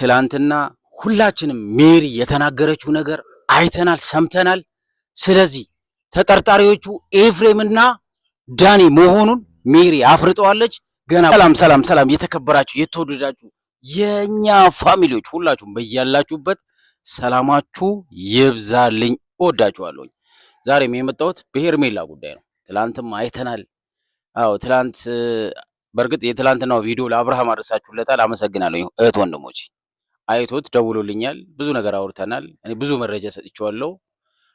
ትላንትና ሁላችንም ሜሪ የተናገረችው ነገር አይተናል፣ ሰምተናል። ስለዚህ ተጠርጣሪዎቹ ኤፍሬምና ዳኒ መሆኑን ሜሪ አፍርጠዋለች። ገና ሰላም የተከበራችሁ የተወደዳችሁ የኛ ፋሚሊዎች ሁላችሁም በያላችሁበት ሰላማችሁ ይብዛልኝ። እወዳችኋለሁ። ዛሬም የመጣሁት በሄርሜላ ጉዳይ ነው። ትላንትም አይተናል። አዎ ትላንት በእርግጥ የትላንትናው ቪዲዮ ለአብርሃም አድርሳችሁለታል። አመሰግናለሁ እህት ወንድሞች። አይቶት ደውሎልኛል። ብዙ ነገር አውርተናል። እኔ ብዙ መረጃ ሰጥቼዋለሁ።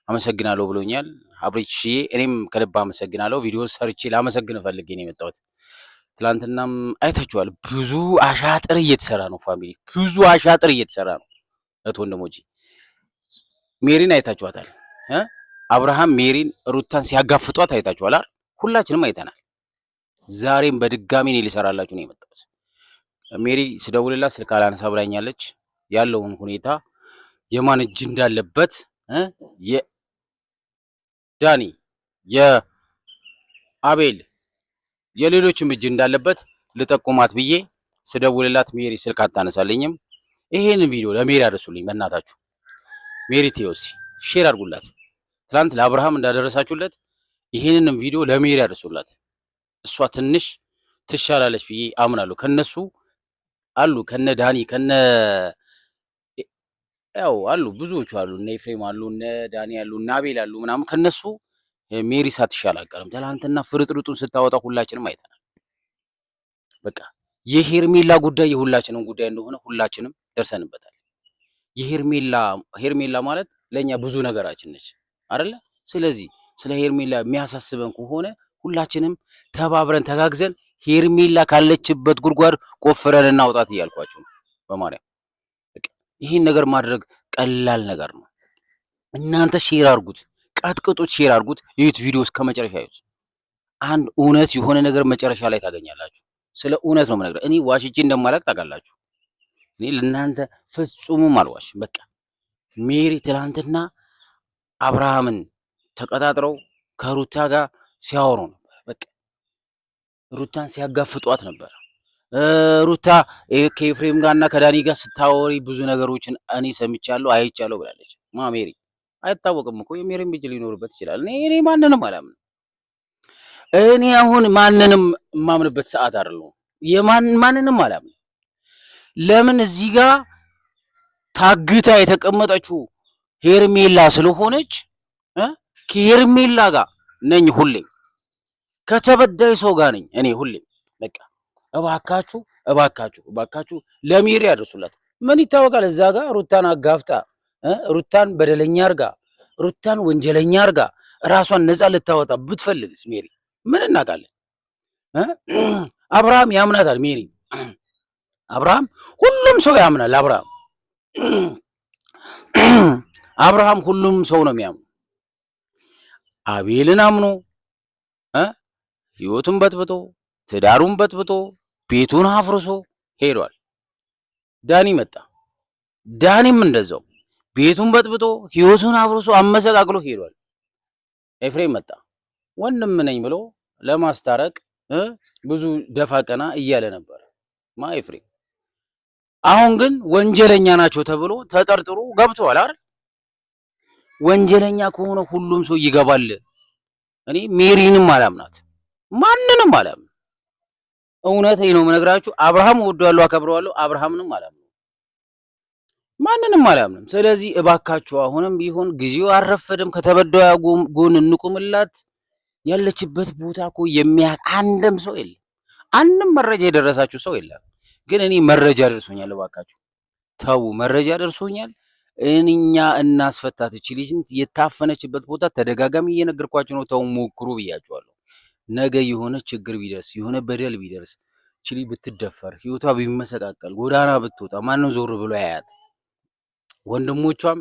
አመሰግናለሁ ብሎኛል አብሬችዬ። እኔም ከልብ አመሰግናለሁ። ቪዲዮ ሰርቼ ላመሰግን ፈልጌ ነው የመጣሁት። ትላንትናም አይታችኋል። ብዙ አሻጥር እየተሰራ ነው ፋሚሊ፣ ብዙ አሻጥር እየተሰራ ነው እህት ወንድሞች። ሜሪን አይታችኋታል። አብርሃም ሜሪን ሩታን ሲያጋፍጧት አይታችኋል። ሁላችንም አይተናል። ዛሬም በድጋሚ እኔ ሊሰራላችሁ ነው የመጣሁት። ሜሪ ስደውልላት ስልክ አላነሳ ብላኛለች። ያለውን ሁኔታ የማን እጅ እንዳለበት የዳኒ የአቤል የሌሎችም እጅ እንዳለበት ልጠቁማት ብዬ ስደውልላት ሜሪ ስልክ አታነሳልኝም። ይሄንን ቪዲዮ ለሜሪ አድርሱልኝ በእናታችሁ። ሜሪ ቴዎሲ ሼር አድርጉላት። ትላንት ለአብርሃም እንዳደረሳችሁለት ይሄንንም ቪዲዮ ለሜሪ አድርሱላት። እሷ ትንሽ ትሻላለች ብዬ አምናለሁ። ከነሱ አሉ ከነ ዳኒ ከነ ያው አሉ ብዙዎቹ አሉ፣ እነ ኤፍሬም አሉ፣ እነ ዳኒ አሉ፣ እነ አቤል አሉ ምናምን። ከነሱ ሜሪ ሳትሻል አትቀርም። ትላንትና ፍርጥርጡን ስታወጣ ሁላችንም አይተናል። በቃ የሄርሜላ ጉዳይ የሁላችንም ጉዳይ እንደሆነ ሁላችንም ደርሰንበታል። ሄርሜላ ማለት ለኛ ብዙ ነገራችን ነች አይደለ? ስለዚህ ስለ ሄርሜላ የሚያሳስበን ከሆነ ሁላችንም ተባብረን ተጋግዘን ሄርሜላ ካለችበት ጉድጓድ ቆፍረን እናውጣት እያልኳችሁ ነው በማርያም። ይህን ነገር ማድረግ ቀላል ነገር ነው። እናንተ ሼር አድርጉት፣ ቀጥቅጡት፣ ሼር አድርጉት፣ ይዩት፣ ቪዲዮ እስከ መጨረሻ ይዩት። አንድ እውነት የሆነ ነገር መጨረሻ ላይ ታገኛላችሁ። ስለ እውነት ነው የምነግርህ። እኔ ዋሽቼ እንደማላቅ ታውቃላችሁ። እኔ ለእናንተ ፍጹምም አልዋሽም። በቃ ሜሪ ትላንትና አብርሃምን ተቀጣጥረው ከሩታ ጋር ሲያወሩ ነበር። በቃ ሩታን ሲያጋፍጧት ነበር። ሩታ ከኤፍሬም ጋርና ከዳኒ ጋር ስታወሪ ብዙ ነገሮችን እኔ ሰምቻለሁ አይቻለሁ ብላለች። ሜሪ አይታወቅም እኮ የሜሪን ልጅ ሊኖርበት ይችላል። እኔ ማንንም አላምንም። እኔ አሁን ማንንም የማምንበት ሰዓት አይደለም። ማንንም አላምንም። ለምን እዚህ ጋር ታግታ የተቀመጠችው ሄርሜላ ስለሆነች ከሄርሜላ ጋር ነኝ ሁሌም፣ ከተበዳይ ሰው ጋር ነኝ እኔ ሁሌም። በቃ እባካችሁ ለሜሪ ያድርሱላት። ምን ይታወቃል? እዛ ጋር ሩታን አጋፍጣ ሩታን በደለኛ አርጋ ሩታን ወንጀለኛ አርጋ ራሷን ነፃ ልታወጣ ብትፈልግስ ሜሪ ምን እናውቃለን? አብርሃም ያምናታል ሜሪ። አብርሃም ሁሉም ሰው ያምናል። አብርሃም ሁሉም ሰው ነው የሚያምኑ። አቤልን አምኖ ህይወቱን በጥብጦ ትዳሩን በጥብጦ ቤቱን አፍርሶ ሄዷል። ዳኒ መጣ። ዳኒም እንደዛው ቤቱን በጥብጦ ህይወቱን አፍርሶ አመሰቃቅሎ ሄዷል። ኤፍሬም መጣ። ወንድም ነኝ ብሎ ለማስታረቅ ብዙ ደፋ ቀና እያለ ነበር ኤፍሬም። አሁን ግን ወንጀለኛ ናቸው ተብሎ ተጠርጥሮ ገብተዋል አይደል? ወንጀለኛ ከሆነ ሁሉም ሰው ይገባል። እኔ ሜሪንም አላምናት፣ ማንንም አላምንም። እውነቴን ነው የምነግራችሁ። አብርሃም እወደዋለሁ፣ አከብረዋለሁ። አብርሃምንም አላምንም፣ ማንንም አላምንም። ስለዚህ እባካችሁ አሁንም ቢሆን ጊዜው አልረፈደም። ከተበዳዩ ጎን እንቁምላት። ያለችበት ቦታ እኮ የሚያውቅ አንድም ሰው የለም። አንድም መረጃ የደረሳችሁ ሰው የለም። ግን እኔ መረጃ ደርሶኛል። እባካችሁ ተው፣ መረጃ ደርሶኛል። እኛ እናስፈታት። እቺ ልጅ የታፈነችበት ቦታ ተደጋጋሚ እየነገርኳችሁ ነው። ተው ሞክሩ ብያችኋለሁ። ነገ የሆነ ችግር ቢደርስ የሆነ በደል ቢደርስ እቺ ልጅ ብትደፈር ህይወቷ ቢመሰቃቀል ጎዳና ብትወጣ ማንም ዞር ብሎ ያያት? ወንድሞቿም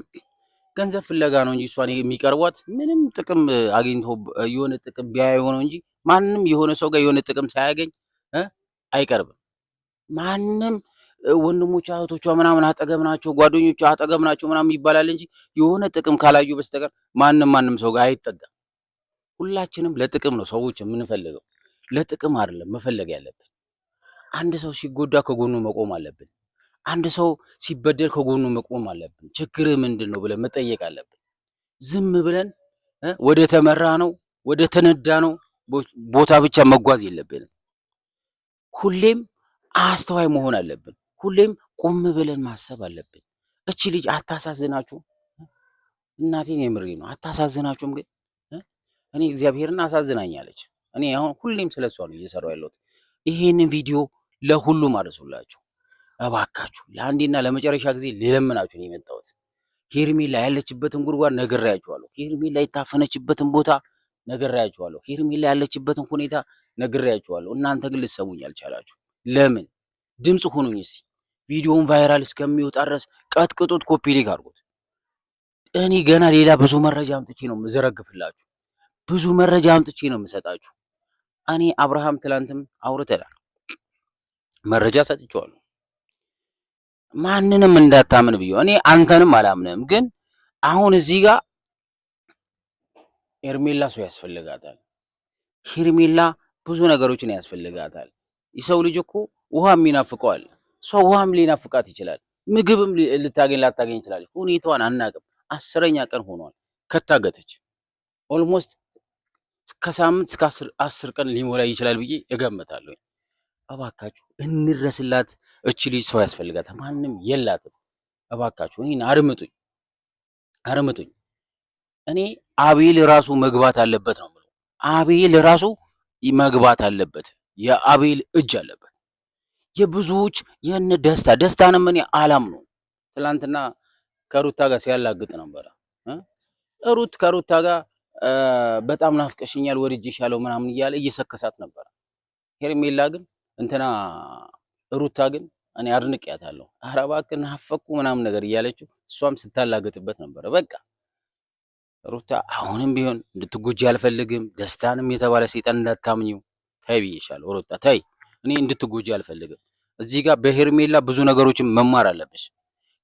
ገንዘብ ፍለጋ ነው እንጂ እሷን የሚቀርቧት ምንም ጥቅም አግኝቶ የሆነ ጥቅም ቢያይ ሆነው እንጂ ማንም የሆነ ሰው ጋር የሆነ ጥቅም ሳያገኝ አይቀርብም። ማንም ወንድሞቿ እህቶቿ ምናምን አጠገብ ናቸው፣ ጓደኞቿ አጠገብ ናቸው ምናምን ይባላል እንጂ የሆነ ጥቅም ካላዩ በስተቀር ማንም ሰው ጋር አይጠጋም። ሁላችንም ለጥቅም ነው ሰዎች የምንፈልገው፣ ለጥቅም አይደለም መፈለግ ያለብን። አንድ ሰው ሲጎዳ ከጎኑ መቆም አለብን። አንድ ሰው ሲበደል ከጎኑ መቆም አለብን። ችግር ምንድነው ብለን መጠየቅ አለብን። ዝም ብለን ወደ ተመራ ነው ወደ ተነዳ ነው ቦታ ብቻ መጓዝ የለብንም። ሁሌም አስተዋይ መሆን አለብን። ሁሌም ቆም ብለን ማሰብ አለብን። እቺ ልጅ አታሳዝናችሁ? እናቴን የምሬ ነው። አታሳዝናችሁም? ግን እኔ እግዚአብሔርን አሳዝናኛለች። እኔ አሁን ሁሌም ስለሷ ነው እየሰራው ያለሁት። ይሄንን ቪዲዮ ለሁሉም አድርሱላችሁ እባካችሁ። ለአንዴና ለመጨረሻ ጊዜ ልለምናችሁ ነው የመጣሁት። ሄርሜላ ያለችበትን ጉድጓድ ነግሬያችኋለሁ። ሄርሜላ የታፈነችበትን ቦታ ነግሬያችኋለሁ። ሄርሜላ ያለችበትን ሁኔታ ነግሬያችኋለሁ። እናንተ ግን ልትሰሙኝ አልቻላችሁ። ለምን? ድምፅ ሁኑኝ እስኪ። ቪዲዮውን ቫይራል እስከሚወጣ ድረስ ቀጥቅጡት፣ ኮፒ ሊክ አድርጉት። እኔ ገና ሌላ ብዙ መረጃ አምጥቼ ነው የምዘረግፍላችሁ። ብዙ መረጃ አምጥቼ ነው የምሰጣችሁ። እኔ አብርሃም ትላንትም አውርተናል፣ መረጃ ሰጥቼዋለሁ። ማንንም እንዳታምን ብዬ እኔ አንተንም አላምንም። ግን አሁን እዚህ ጋር ሄርሜላ ሰው ያስፈልጋታል። ሄርሜላ ብዙ ነገሮችን ያስፈልጋታል። የሰው ልጅ እኮ ውሃም ይናፍቀዋል። ሰው ውሃም ሊናፍቃት ይችላል። ምግብም ልታገኝ ላታገኝ ይችላል። ሁኔታዋን አናቅም። 10ኛ ቀን ሆኗል ከታገተች። ኦልሞስት ከሳምንት እስከ 10 ቀን ሊሞላ ይችላል ብዬ እገምታለሁ። እባካችሁ እንድረስላት። እቺ ልጅ ሰው ያስፈልጋታል። ማንም የላትም። እባካችሁ እኔን አድምጡኝ፣ አድምጡኝ። እኔ አቤል ራሱ መግባት አለበት ነው የምለው። አቤል ራሱ መግባት አለበት። የአቤል እጅ አለበት። የብዙዎች የነ ደስታንም እኔ አላምነው። ትላንትና ከሩታ ጋር ሲያላግጥ ነበረ። ሩት ከሩታ ጋር በጣም ናፍቀሽኛል፣ ወድጄሻለሁ ምናምን እያለ እየሰከሳት ነበረ። ሄርሜላ ግን ሩታ ግን እኔ አድንቄያታለሁ። ኧረ እባክህ ናፈኩ ምናምን ነገር እያለችው እሷም ስታላግጥበት ነበረ። በቃ ሩታ አሁንም ቢሆን እንድትጎጂ አልፈልግም። ደስታንም የተባለ ሰይጣን እንዳታምኚው። ተይ ብዬሻለሁ ሩታ ተይ። እኔ እንድትጎጂ አልፈልግም። እዚህ ጋር በሄርሜላ ብዙ ነገሮችን መማር አለብሽ።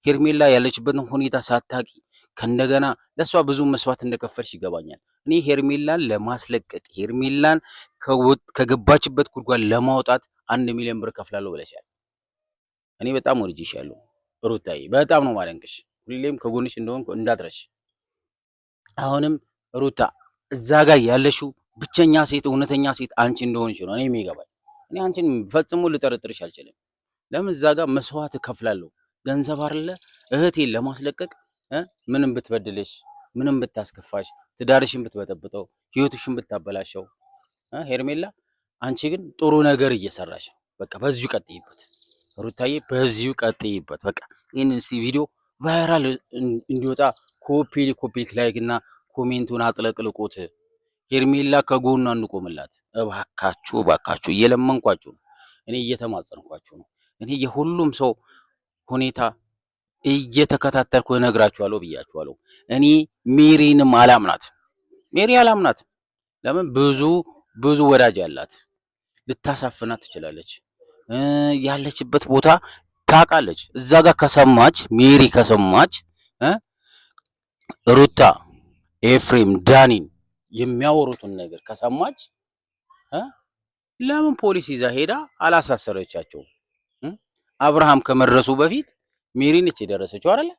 ሄርሜላ ያለችበትን ሁኔታ ሳታቂ ከእንደገና ለሷ ብዙ መስዋዕት እንደከፈልሽ ይገባኛል። እኔ ሄርሜላን ለማስለቀቅ ሄርሜላን ከገባችበት ጉድጓድ ለማውጣት 1 ሚሊዮን ብር ከፍላለሁ ብለሻል። እኔ በጣም ወድጄሻለሁ ሩታዬ፣ በጣም ነው ማደንቅሽ። ሁሌም ከጎንሽ እንደሆንኩ እንዳትረሽ። አሁንም ሩታ እዛ ጋር ያለሽው ብቸኛ ሴት እውነተኛ ሴት አንቺ እንደሆንሽ ነው እኔ የሚገባኝ። እኔ አንቺን ፈጽሞ ልጠረጥርሽ አልችልም። ለምን እዛ ጋር መስዋዕት ከፍላለሁ። ገንዘብ አይደለ እህቴን ለማስለቀቅ ምንም ብትበድልሽ፣ ምንም ብታስከፋሽ፣ ትዳርሽን ብትበጠብጠው፣ ህይወትሽን ብታበላሸው ሄርሜላ፣ አንቺ ግን ጥሩ ነገር እየሰራሽ ነው። በቃ በዚሁ ቀጥይበት ሩታዬ፣ በዚሁ ቀጥይበት። በቃ ይህንን ቪዲዮ ቫይራል እንዲወጣ ኮፒ ላይክ እና ኮሜንቱን አጥለቅልቁት። ሄርሜላ ከጎኗ እንቆምላት እባካችሁ፣ እባካችሁ እየለመንኳችሁ ነው። እኔ እየተማጸንኳችሁ ነው። እኔ የሁሉም ሰው ሁኔታ እየተከታተልኩ እነግራችኋለሁ ብያችኋለሁ። እኔ ሜሪንም አላምናት፣ ሜሪ አላምናት። ለምን ብዙ ወዳጅ ያላት ልታሳፍናት ትችላለች። ያለችበት ቦታ ታውቃለች። እዛ ጋር ከሰማች ሜሪ ከሰማች ሩታ ኤፍሬም ዳኒን የሚያወሩትን ነገር ከሰማች ለምን ፖሊስ ይዛ ሄዳ አላሳሰረቻቸውም? አብርሃም ከመድረሱ በፊት ሜሪ ነች የደረሰችው አይደለ?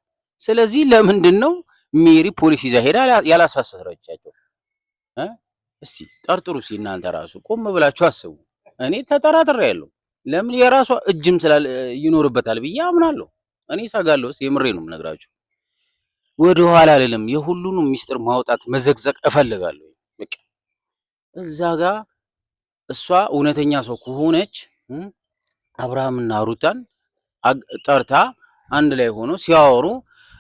ስለዚህ ለምንድን ነው ሜሪ ፖሊስ ይዛ ሄዳ ያላሳሰረቻቸው? እስቲ ጠርጥሩ። እስቲ እናንተ ራሱ ቆም ብላችሁ አስቡ። እኔ ተጠራጥሬያለሁ። ለምን የራሷ እጅም ይኖርበታል ብዬ አምናለሁ። እኔ ሰጋለሁ። የምሬ ነው የምነግራችሁ። ወደ ኋላ አይደለም። የሁሉንም ሚስጥር ማውጣት መዘግዘግ እፈልጋለሁ። በቃ እዛ ጋር እሷ እውነተኛ ሰው ከሆነች አብርሃምና ሩታን ጠርታ አንድ ላይ ሆኖ ሲያወሩ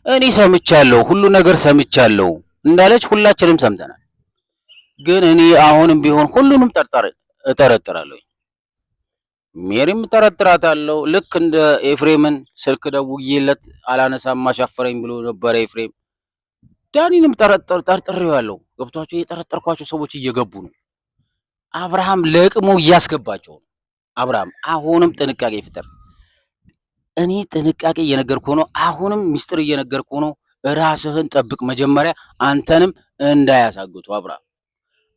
እኔ ሰምቻለሁ፣ ሁሉ ነገር ሰምቻለሁ እንዳለች ሁላችንም ሰምተናል። ግን እኔ አሁንም ቢሆን ሁሉንም እጠረጥራለሁ። ሜሪም እጠረጥራታለሁ። ልክ እንደ ኤፍሬምን ስልክ ደውዬለት አላነሳም አሻፈረኝ ብሎ ነበረ ኤፍሬም። ዳኒንም ጠርጥሬዋለሁ። ገብቷቸው የጠረጠርኳቸው ሰዎች እየገቡ ነው። አብርሃም ለቅሞ እያስገባቸው ነው። አብርሃም አሁንም ጥንቃቄ ፍጠር። እኔ ጥንቃቄ እየነገርኩ ነው። አሁንም ሚስጥር እየነገርኩ ነው። ራስህን ጠብቅ። መጀመሪያ አንተንም እንዳያሳግቱ አብርሃም፣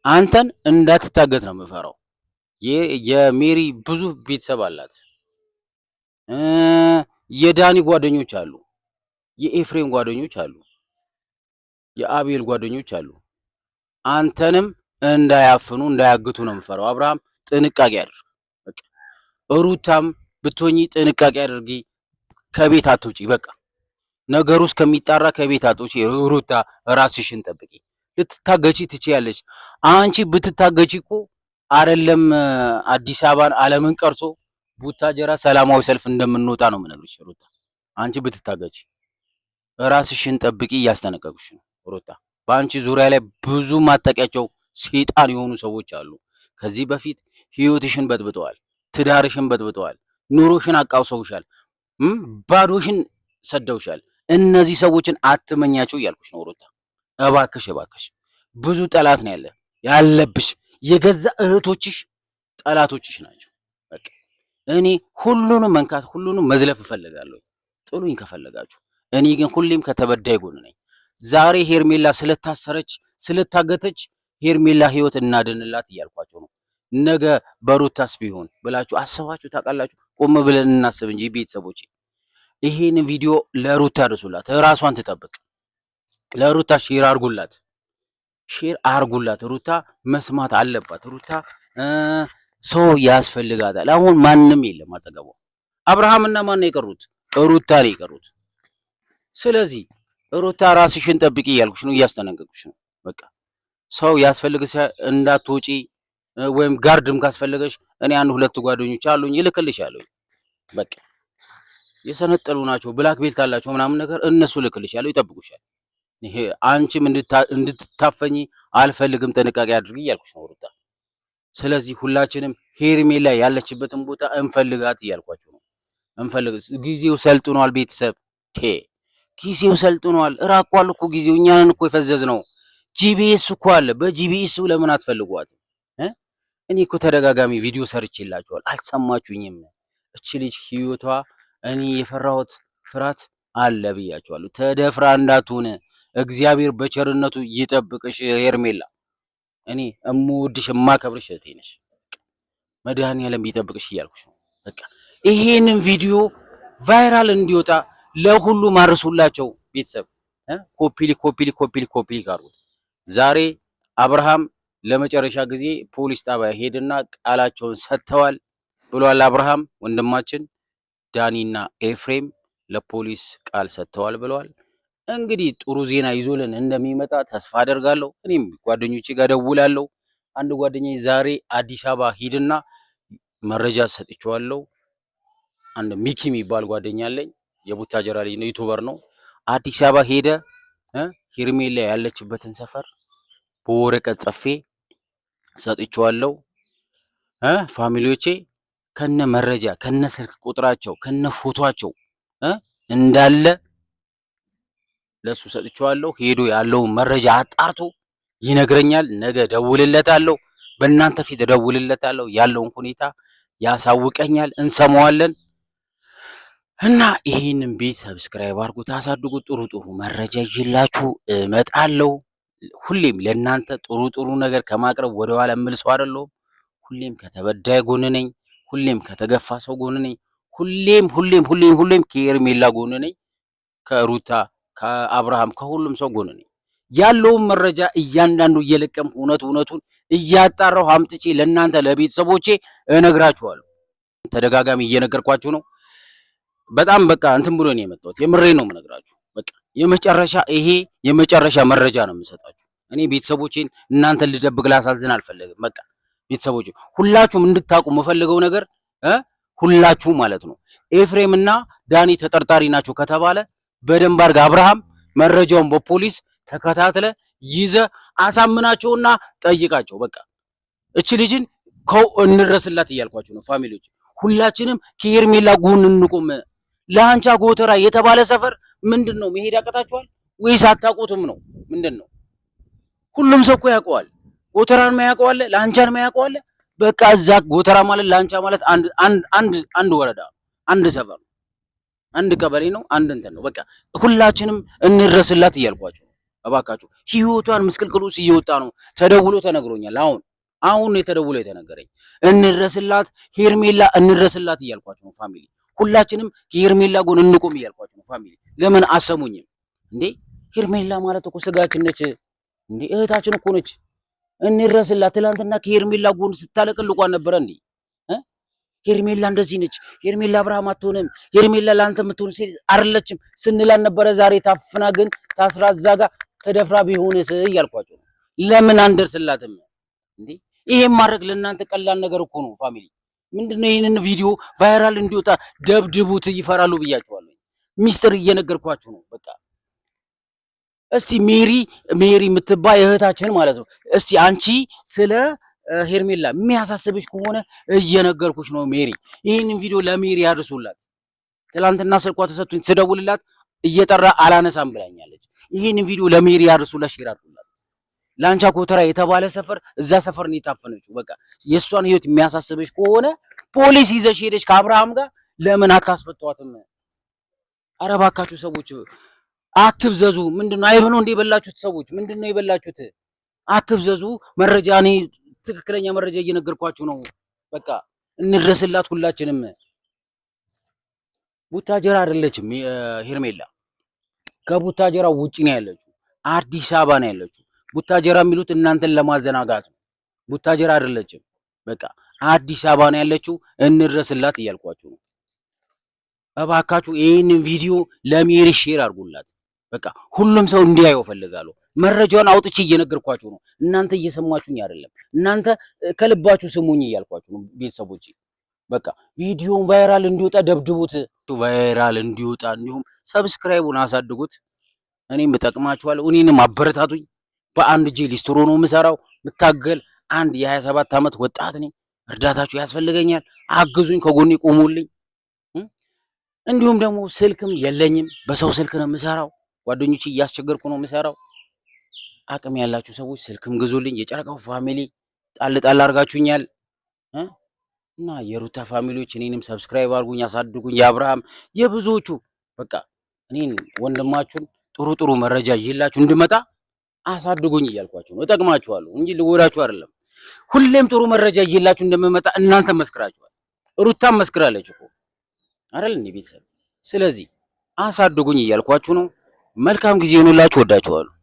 አንተን እንዳትታገት ነው የምፈራው። የሜሪ ብዙ ቤተሰብ አላት። የዳኒ ጓደኞች አሉ፣ የኤፍሬም ጓደኞች አሉ፣ የአቤል ጓደኞች አሉ። አንተንም እንዳያፍኑ እንዳያግቱ ነው የምፈራው። አብርሃም ጥንቃቄ አድርግ። በቃ ሩታም ብትሆኚ ጥንቃቄ አድርጊ። ከቤት አትውጪ። በቃ ነገሩ እስከሚጣራ ከቤት አትውጪ። ሩታ ራስሽን ጠብቂ። ልትታገቺ ትችያለሽ። አንቺ ብትታገቺ እኮ አይደለም አዲስ አበባን ዓለምን ቀርጾ ቡታጀራ ሰላማዊ ሰልፍ እንደምንወጣ ነው የምነግርሽ ሩታ። አንቺ ብትታገቺ ራስሽን ጠብቂ፣ እያስጠነቀቅሽ ነው ሩታ። በአንቺ ዙሪያ ላይ ብዙ ማታውቂያቸው ሴጣን የሆኑ ሰዎች አሉ። ከዚህ በፊት ህይወትሽን በጥብጠዋል፣ ትዳርሽን በጥብጠዋል፣ ኑሮሽን አቃውሰውሻል፣ ባዶሽን ሰደውሻል። እነዚህ ሰዎችን አትመኛቸው እያልኩሽ ነው ሩታ። እባክሽ እባክሽ፣ ብዙ ጠላት ነው ያለብሽ። የገዛ እህቶችሽ ጠላቶችሽ ናቸው። በቃ እኔ ሁሉንም መንካት ሁሉንም መዝለፍ እፈልጋለሁ። ጥሉኝ ከፈለጋችሁ። እኔ ግን ሁሌም ከተበዳይ ጎን ነኝ። ዛሬ ሄርሜላ ስለታሰረች ስለታገተች ሄርሜላ ህይወት እናድንላት እያልኳቸው ነው። ነገ በሩታስ ቢሆን ብላችሁ አስባችሁ ታውቃላችሁ? ቆም ብለን እናስብ እንጂ ቤተሰቦቼ። ይሄን ቪዲዮ ለሩታ አድርሱላት፣ ራሷን ትጠብቅ። ለሩታ ሼር አርጉላት፣ ሼር አርጉላት። ሩታ መስማት አለባት። ሩታ ሰው ያስፈልጋታል። አሁን ማንም የለም አጠገቧ። አብርሃምና ማን ነው የቀሩት? ሩታ ነው የቀሩት። ስለዚህ ሩታ ራስሽን ጠብቂ እያልኩሽ ነው፣ እያስጠነቀቅኩሽ ነው። በቃ ሰው ያስፈልግሽ እንዳትወጪ፣ ወይም ጋርድም ካስፈልገሽ እኔ አንድ ሁለት ጓደኞች አሉኝ እልክልሻለሁ። በቃ የሰነጠሉ ናቸው፣ ብላክ ቤልት አላቸው ምናምን ነገር፣ እነሱ እልክልሻለሁ፣ ይጠብቁሻል። ይሄ አንቺም እንድትታፈኝ አልፈልግም፣ ጥንቃቄ አድርጊ እያልኩሽ ነው ሩታ። ስለዚህ ሁላችንም ሄርሜላ ያለችበትን ቦታ እንፈልጋት እያልኳቸው ነው። እንፈልግ። ጊዜው ሰልጥኗል ቤተሰብ፣ ጊዜው ሰልጥኗል። ራቋል እኮ ጊዜው። እኛንን እኮ የፈዘዝ ነው። ጂቢኤስ እኮ አለ። በጂቢኤስ ለምን አትፈልጓትም? እኔ እኮ ተደጋጋሚ ቪዲዮ ሰርቼላችኋል፣ አልሰማችሁኝም። እቺ ልጅ ህይወቷ እኔ የፈራሁት ፍርሃት አለ ብያችኋለሁ። ተደፍራ እንዳትሆን እግዚአብሔር በቸርነቱ ይጠብቅሽ ሄርሜላ። እኔ እምወድሽ እማከብርሽ እህቴ ነሽ። መድኃኒዓለም ይጠብቅሽ እያልኩሽ ነው። በቃ ይሄንን ቪዲዮ ቫይራል እንዲወጣ ለሁሉ ማርሱላቸው ቤተሰብ። ኮፒሊ አድርጉት። ዛሬ አብርሃም ለመጨረሻ ጊዜ ፖሊስ ጣቢያ ሄድና ቃላቸውን ሰጥተዋል ብሏል። አብርሃም ወንድማችን ዳኒና ኤፍሬም ለፖሊስ ቃል ሰጥተዋል ብለዋል። እንግዲህ ጥሩ ዜና ይዞልን እንደሚመጣ ተስፋ አደርጋለሁ። እኔም ጓደኞቼ ጋር ደውላለሁ። አንድ ጓደኛዬ ዛሬ አዲስ አበባ ሂድና መረጃ ሰጥቼዋለሁ። አንድ ሚኪ የሚባል ጓደኛ አለኝ፣ የቡታጀራ ልጅ ነው፣ ዩቲዩበር ነው። አዲስ አበባ ሄደ ሄርሜላ ያለችበትን ሰፈር በወረቀት ጽፌ ሰጥቼዋለሁ። ፋሚሊዎቼ ከነ መረጃ ከነ ስልክ ቁጥራቸው ከነ ፎቶአቸው እንዳለ ለሱ ሰጥቼዋለሁ። ሄዶ ያለውን መረጃ አጣርቶ ይነግረኛል። ነገ ደውልለታለሁ፣ በእናንተ ፊት ደውልለታለሁ። ያለውን ሁኔታ ያሳውቀኛል፣ እንሰማዋለን። እና ይሄንን ቤት ሰብስክራይብ አድርጉት፣ አሳድጉት። ጥሩ ጥሩ መረጃ ይዤላችሁ እመጣለሁ። ሁሌም ለእናንተ ጥሩ ጥሩ ነገር ከማቅረብ ወደኋላ እምልሰው አይደለሁም። ሁሌም ከተበዳይ ጎን ነኝ። ሁሌም ከተገፋ ሰው ጎን ነኝ። ሁሌም ከሄርሜላ ጎን ነኝ። ከሩታ ከአብርሃም ከሁሉም ሰው ጎን ነኝ። ያለውን መረጃ እያንዳንዱ እየለቀምኩ እውነቱን እያጣራሁ አምጥቼ ለእናንተ ለቤተሰቦቼ እነግራችኋለሁ። ተደጋጋሚ እየነገርኳችሁ ነው። በጣም በቃ እንትን ብሎ ነው የመጣሁት። የምሬ ነው የምነግራችሁ። በቃ ይሄ የመጨረሻ መረጃ ነው የምሰጣችሁ። እኔ ቤተሰቦቼን እናንተን ልደብቅ ላሳዝን አልፈለግም። በቃ ቤተሰቦቼ ሁላችሁም እንድታውቁ የምፈልገው ነገር ሁላችሁ ማለት ነው ኤፍሬምና ዳኒ ተጠርጣሪ ናቸው ከተባለ በደንብ አድርጋ አብርሃም መረጃውን በፖሊስ ተከታትለ ይዘ አሳምናቸውና ጠይቃቸው። በቃ እቺ ልጅን እንረስላት እያልኳችሁ ነው ፋሚሊዎች። ሁላችንም ከሄርሜላ ጎን እንቁም። ለአንቻ ጎተራ የተባለ ሰፈር ምንድነው? መሄድ ያቀታችኋል ወይስ አታውቁትም ነው? ምንድነው? ሁሉም ሰው እኮ ያውቀዋል። ጎተራን ማያውቀዋል፣ ለአንቻን ማያውቀዋል። በቃ እዛ ጎተራ ማለት ለአንቻ ማለት አንድ ወረዳ፣ አንድ ሰፈር፣ አንድ ቀበሌ ነው፣ አንድ እንትን ነው። በቃ ሁላችንም እንረስላት እያልኳችሁ እባካችሁ። ህይወቷን ምስቅልቅሉስ እየወጣ ነው። ተደውሎ ተነግሮኛል። አሁን ነው የተደውሎ የተነገረኝ። እንረስላት ሄርሜላ እንረስላት እያልኳችሁ ነው ፋሚሊ። ሁላችንም ከሄርሜላ ጎን እንቆም እያልኳችሁ ነው ፋሚሊ። ለምን አሰሙኝም እንዴ? ሄርሜላ ማለት እኮ ስጋችን ነች እንዴ? እህታችን እኮ ነች። እንረስላት። ትላንትና ከሄርሜላ ጎን ስታለቅልቋን ነበረ እንዴ? ሄርሜላ እንደዚህ ነች፣ ሄርሜላ አብርሃም አትሆንም፣ ሄርሜላ ላንተ የምትሆን አይደለችም ስንላን ነበረ። ዛሬ ታፍና ግን ታስራ እዛ ጋር ተደፍራ ቢሆንስ እያልኳቸው ነው። ለምን አንደርስላትም እንዴ? ይሄን ማድረግ ለእናንተ ቀላል ነገር እኮ ነው ፋሚሊ። ምንድነው ይሄንን ቪዲዮ ቫይራል እንዲወጣ ደብድቡት፣ ይፈራሉ ብያቸዋለሁ። ሚስጥር እየነገርኳችሁ ነው በቃ። እስቲ ሜሪ የምትባይ እህታችን ማለት ነው። እስቲ አንቺ ስለ ሄርሜላ የሚያሳስብሽ ከሆነ እየነገርኩሽ ነው ሜሪ። ይህንን ቪዲዮ ለሜሪ ያድርሱላት። ትላንትና ስልኳ ተሰጥቶኝ ስደውልላት እየጠራ አላነሳም ብላኛለች። ይህንን ቪዲዮ ለሜሪ ያድርሱላት፣ ሼር አድርጉላት። ላንቻ ኮተራ የተባለ ሰፈር እዛ ሰፈር ነው የታፈነችው። በቃ የእሷን ህይወት የሚያሳስብሽ ከሆነ ፖሊስ ይዘሽ ሄደሽ ከአብርሃም ጋር ለምን አታስፈቷትም? ኧረ እባካችሁ ሰዎች አትብዘዙ። ምንድነው አይብ ነው እንደ የበላችሁት ሰዎች? ምንድነው የበላችሁት? አትብዘዙ። መረጃ እኔ ትክክለኛ መረጃ እየነገርኳችሁ ነው። በቃ እንድረስላት ሁላችንም። ቡታጀራ አይደለችም ሄርሜላ፣ ከቡታጀራ ውጪ ነው ያለችው። አዲስ አበባ ነው ያለችው። ቡታጀራ የሚሉት እናንተን ለማዘናጋት ነው። ቡታጀራ አይደለችም። በቃ አዲስ አበባ ነው ያለችው። እንድረስላት እያልኳችሁ ነው። እባካችሁ ይህንን ቪዲዮ ለሜሪ ሼር አድርጉላት። በቃ ሁሉም ሰው እንዲያየው ፈልጋለሁ። መረጃውን አውጥቼ እየነገርኳችሁ ነው። እናንተ እየሰማችሁኝ አይደለም። እናንተ ከልባችሁ ስሙኝ እያልኳችሁ ነው ቤተሰቦቼ። በቃ ቪዲዮን ቫይራል እንዲወጣ ደብድቡት፣ ቫይራል እንዲወጣ እንዲሁም ሰብስክራይቡን አሳድጉት። እኔም እጠቅማችኋለሁ። እኔንም አበረታቱኝ። በአንድ እጄ ሊስትሮ ነው የምሰራው። ምታገል አንድ የ27 ዓመት ወጣት ነኝ። እርዳታችሁ ያስፈልገኛል። አግዙኝ፣ ከጎኔ ቆሙልኝ። እንዲሁም ደግሞ ስልክም የለኝም፣ በሰው ስልክ ነው የምሰራው። ጓደኞቼ እያስቸገርኩ ነው የምሰራው። አቅም ያላችሁ ሰዎች ስልክም ግዙልኝ። የጨረቃው ፋሚሊ ጣል ጣል አድርጋችሁኛል እና የሩታ ፋሚሊዎች እኔንም ሰብስክራይብ አድርጉኝ፣ አሳድጉኝ። የአብርሃም የብዙዎቹ በቃ እኔን ወንድማችሁን ጥሩ ጥሩ መረጃ ይዤላችሁ እንድመጣ አሳድጉኝ እያልኳችሁ ነው። እጠቅማችኋለሁ እንጂ ልጎዳችሁ አይደለም። ሁሌም ጥሩ መረጃ ይዤላችሁ እንደምመጣ እናንተ መስክራችኋል። ሩታም መስክራለች እኮ አይደል እንዴ ቤተሰብ? ስለዚህ አሳድጉኝ እያልኳችሁ ነው። መልካም ጊዜ ይሁንላችሁ። ወዳችኋለሁ።